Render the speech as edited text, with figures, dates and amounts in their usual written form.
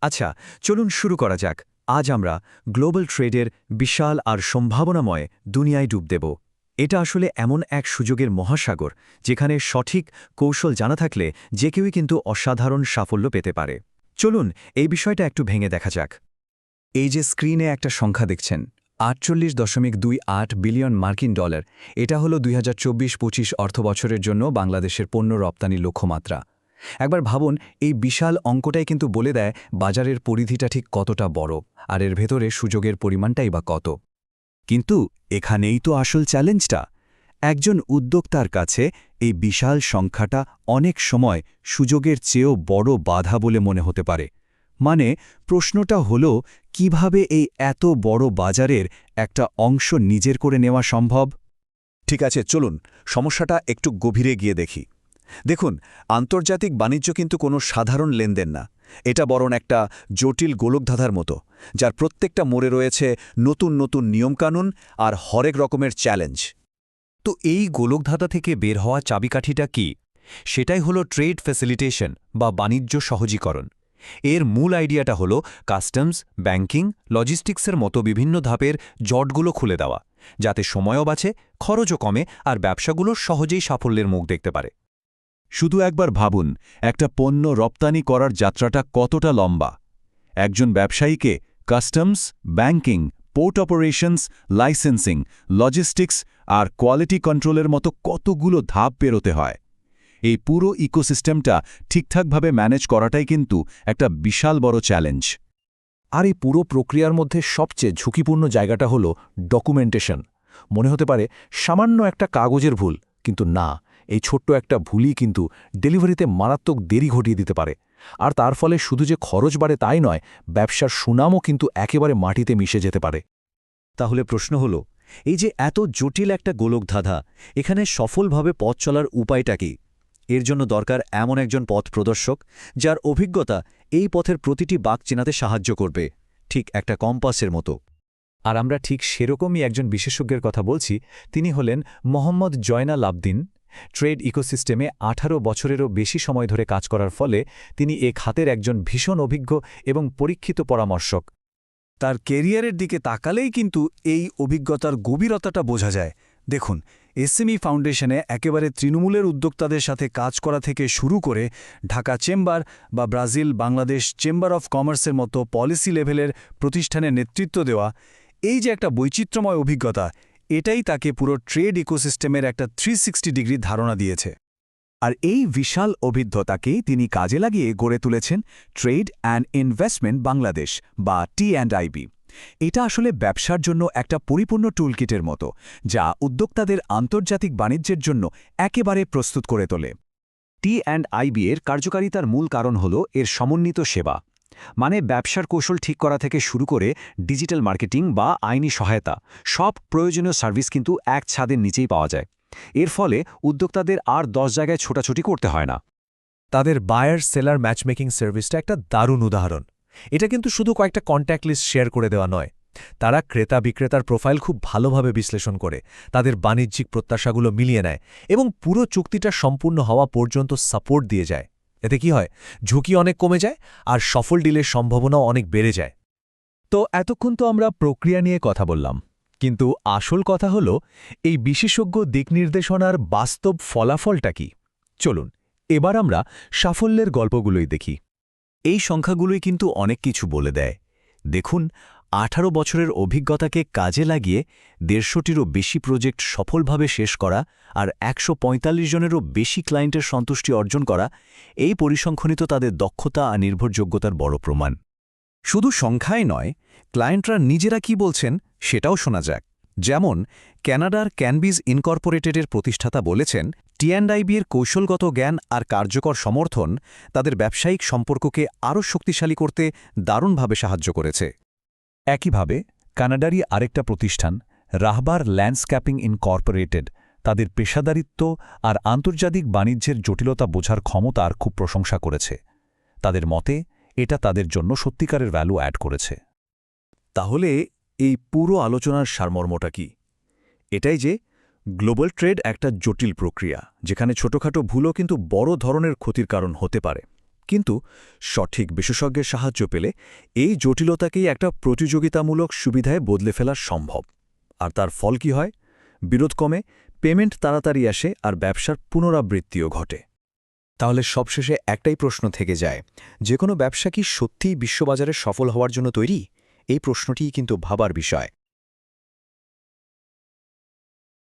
আচ্ছা, চলুন শুরু করা যাক। আজ আমরা গ্লোবাল ট্রেডের বিশাল আর সম্ভাবনাময় দুনিয়ায় ডুব দেব। এটা আসলে এমন এক সুযোগের মহাসাগর যেখানে সঠিক কৌশল জানা থাকলে যে কেউই কিন্তু অসাধারণ সাফল্য পেতে পারে। চলুন এই বিষয়টা একটু ভেঙে দেখা যাক। এই যে স্ক্রিনে একটা সংখ্যা দেখছেন, ৪৮.28 বিলিয়ন মার্কিন ডলার, এটা হলো ২০২৪-২৫ অর্থবছরের জন্য বাংলাদেশের পণ্য রপ্তানি লক্ষ্যমাত্রা। একবার ভাবুন, এই বিশাল অঙ্কটাই কিন্তু বলে দেয় বাজারের পরিধিটা ঠিক কতটা বড়, আর এর ভেতরে সুযোগের পরিমাণটাই বা কত। কিন্তু এখানেই তো আসল চ্যালেঞ্জটা। একজন উদ্যোক্তার কাছে এই বিশাল সংখ্যাটা অনেক সময় সুযোগের চেয়েও বড় বাধা বলে মনে হতে পারে। মানে প্রশ্নটা হলো, কিভাবে এই এত বড় বাজারের একটা অংশ নিজের করে নেওয়া সম্ভব? ঠিক আছে, চলুন সমস্যাটা একটু গভীরে গিয়ে দেখি। দেখুন, আন্তর্জাতিক বাণিজ্য কিন্তু কোনো সাধারণ লেনদেন না। এটা বরং একটা জটিল গোলকধাঁধার মতো, যার প্রত্যেকটা মোড়ে রয়েছে নতুন নতুন নিয়মকানুন আর হরেক রকমের চ্যালেঞ্জ। তো এই গোলকধাঁধা থেকে বের হওয়া চাবিকাঠিটা কি? সেটাই হলো ট্রেড ফ্যাসিলিটেশন বা বাণিজ্য সহজীকরণ। এর মূল আইডিয়াটা হলো কাস্টমস, ব্যাংকিং, লজিস্টিক্সের মতো বিভিন্ন ধাপের জটগুলো খুলে দেওয়া, যাতে সময়ও বাঁচে, খরচও কমে আর ব্যবসাগুলো সহজেই সাফল্যের মুখ দেখতে পারে। শুধু একবার ভাবুন, একটা পণ্য রপ্তানি করার যাত্রাটা কতটা লম্বা। একজন ব্যবসায়ীকে customs, banking, port operations, licensing, logistics আর কোয়ালিটি কন্ট্রোলের মতো কতগুলো ধাপ পেরোতে হয়। এই পুরো ইকোসিস্টেমটা ঠিকঠাকভাবে ম্যানেজ করাটাই কিন্তু একটা বিশাল বড় চ্যালেঞ্জ। আর এই পুরো প্রক্রিয়ার মধ্যে সবচেয়ে ঝুঁকিপূর্ণ জায়গাটা হলো ডকুমেন্টেশন। মনে হতে পারে সামান্য একটা কাগজের ভুল, কিন্তু না, এই ছোট্ট একটা ভুলই কিন্তু ডেলিভারিতে মারাত্মক দেরি ঘটিয়ে দিতে পারে। আর তার ফলে শুধু যে খরচ বাড়ে তাই নয়, ব্যবসার সুনামও কিন্তু একেবারে মাটিতে মিশে যেতে পারে। তাহলে প্রশ্ন হলো, এই যে এত জটিল একটা গোলকধাঁধা, এখানে সফলভাবে পথ চলার উপায়টা কি? এর জন্য দরকার এমন একজন পথ প্রদর্শক, যার অভিজ্ঞতা এই পথের প্রতিটি বাঁক চেনাতে সাহায্য করবে, ঠিক একটা কম্পাসের মতো। আর আমরা ঠিক সেরকমই একজন বিশেষজ্ঞের কথা বলছি। তিনি হলেন মোহাম্মদ জয়নাল আবদিন। ট্রেড ইকোসিস্টেমে ১৮ বছরেরও বেশি সময় ধরে কাজ করার ফলে তিনি এ খাতের একজন ভীষণ অভিজ্ঞ এবং পরীক্ষিত পরামর্শক। তার কেরিয়ারের দিকে তাকালেই কিন্তু এই অভিজ্ঞতার গভীরতাটা বোঝা যায়। দেখুন, এসএমই ফাউন্ডেশনে একেবারে তৃণমূলের উদ্যোক্তাদের সাথে কাজ করা থেকে শুরু করে ঢাকা চেম্বার বা ব্রাজিল বাংলাদেশ চেম্বার অফ কমার্সের মতো পলিসি লেভেলের প্রতিষ্ঠানে নেতৃত্ব দেওয়া, এই যে একটা বৈচিত্র্যময় অভিজ্ঞতা, এটাই তাকে পুরো ট্রেড ইকোসিস্টেমের একটা 360 ডিগ্রি ধারণা দিয়েছে। আর এই বিশাল অভিজ্ঞতাকেই তিনি কাজে লাগিয়ে গড়ে তুলেছেন ট্রেড অ্যান্ড ইনভেস্টমেন্ট বাংলাদেশ বা টি&আইবি। এটা আসলে ব্যবসার জন্য একটা পরিপূর্ণ টুলকিটের মতো, যা উদ্যোক্তাদের আন্তর্জাতিক বাণিজ্যের জন্য একেবারে প্রস্তুত করে তোলে। টি&আইবি এর কার্যকারিতার মূল কারণ হল এর সমন্বিত সেবা। মানে ব্যবসার কৌশল ঠিক করা থেকে শুরু করে ডিজিটাল মার্কেটিং বা আইনি সহায়তা, সব প্রয়োজনীয় সার্ভিস কিন্তু এক ছাদের নিচেই পাওয়া যায়। এর ফলে উদ্যোক্তাদের আর ১০ জায়গায় ছোটাছুটি করতে হয় না। তাদের বায়ার সেলার ম্যাচমেকিং সার্ভিসটা একটা দারুণ উদাহরণ। এটা কিন্তু শুধু কয়েকটা কন্ট্যাক্ট লিস্ট শেয়ার করে দেওয়া নয়। তারা ক্রেতা বিক্রেতার প্রোফাইল খুব ভালোভাবে বিশ্লেষণ করে, তাদের বাণিজ্যিক প্রত্যাশাগুলো মিলিয়ে নেয় এবং পুরো চুক্তিটা সম্পূর্ণ হওয়া পর্যন্ত সাপোর্ট দিয়ে যায়। এতে কি হয়, ঝুঁকি অনেক কমে যায় আর সফল ডিলের সম্ভাবনাও অনেক বেড়ে যায়। তো এতক্ষণ তো আমরা প্রক্রিয়া নিয়ে কথা বললাম, কিন্তু আসল কথা হলো এই বিশেষজ্ঞ দিকনির্দেশনার বাস্তব ফলাফলটা কি। চলুন এবার আমরা সাফল্যের গল্পগুলোই দেখি। এই সংখ্যাগুলোই কিন্তু অনেক কিছু বলে দেয়। দেখুন, ১৮ বছরের অভিজ্ঞতাকে কাজে লাগিয়ে ১৫০টিরও বেশি প্রজেক্ট সফলভাবে শেষ করা আর ১৪৫ জনেরও বেশি ক্লায়েন্টের সন্তুষ্টি অর্জন করা, এই পরিসংখ্যানই তো তাদের দক্ষতা আর নির্ভরযোগ্যতার বড় প্রমাণ। শুধু সংখ্যাই নয়, ক্লায়েন্টরা নিজেরা কি বলছেন সেটাও শোনা যাক। যেমন ক্যানাডার ক্যানবিজ ইনকর্পোরেটেডের প্রতিষ্ঠাতা বলেছেন, টি&আইবি এর কৌশলগত জ্ঞান আর কার্যকর সমর্থন তাদের ব্যবসায়িক সম্পর্ককে আরও শক্তিশালী করতে দারুণভাবে সাহায্য করেছে। একইভাবে কানাডারই আরেকটা প্রতিষ্ঠান রাহবার ল্যান্ডস্ক্যাপিং ইনকর্পোরেটেড তাদের পেশাদারিত্ব আর আন্তর্জাতিক বাণিজ্যের জটিলতা বোঝার ক্ষমতার খুব প্রশংসা করেছে। তাদের মতে এটা তাদের জন্য সত্যিকারের ভ্যালু অ্যাড করেছে। তাহলে এই পুরো আলোচনার সারমর্মটা কি? এটাই যে গ্লোবাল ট্রেড একটা জটিল প্রক্রিয়া, যেখানে ছোটখাটো ভুলও কিন্তু বড় ধরনের ক্ষতির কারণ হতে পারে। কিন্তু সঠিক বিশেষজ্ঞের সাহায্য পেলে এই জটিলতাকেই একটা প্রতিযোগিতামূলক সুবিধায় বদলে ফেলা সম্ভব। আর তার ফল কি হয়? বিরোধ কমে, পেমেন্ট তাড়াতাড়ি আসে আর ব্যবসার পুনরাবৃত্তিও ঘটে। তাহলে সবশেষে একটাই প্রশ্ন থেকে যায়, যে কোনো ব্যবসা কি সত্যিই বিশ্ববাজারে সফল হওয়ার জন্য তৈরি? এই প্রশ্নটিই কিন্তু ভাবার বিষয়।